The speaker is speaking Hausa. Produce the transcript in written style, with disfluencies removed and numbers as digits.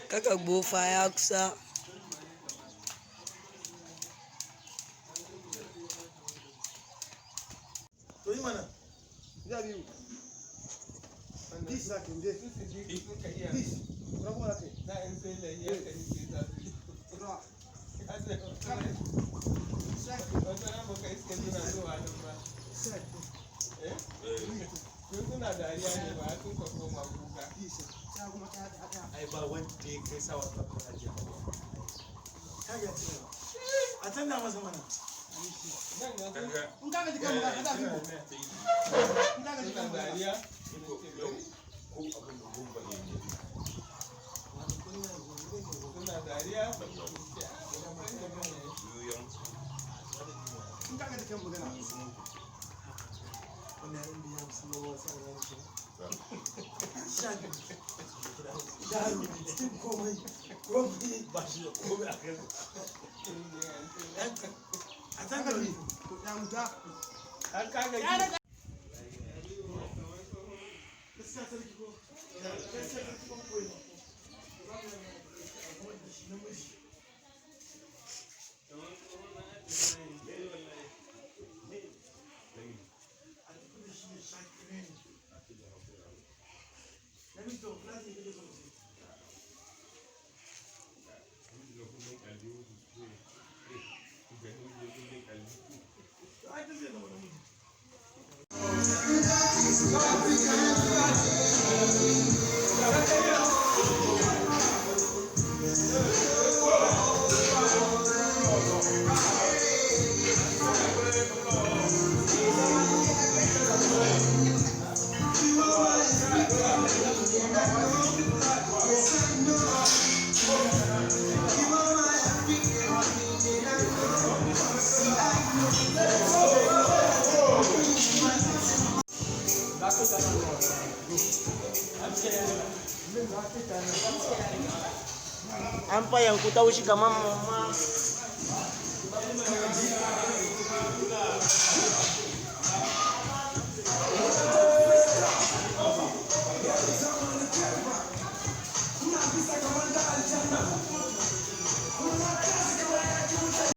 Kaka bofa ya kusa. To yi mana. Ya biyu. This like in this. This. Rabu la kai. Na in sai lai ya kai ki ta. Ra. Ase. Sai. Wata na baka iske tuna zuwa nan ba. Sai. Eh? Kun suna dariya ne ba sun ka koma kuka. Sai kuma ta ai ba wanda kai sa wata ko aje ba. Kaga tuna. A tanda masa mana. Nunca me digas nada, nada vivo. Nunca me digas nada. An fayan ku taushi kamar mamma.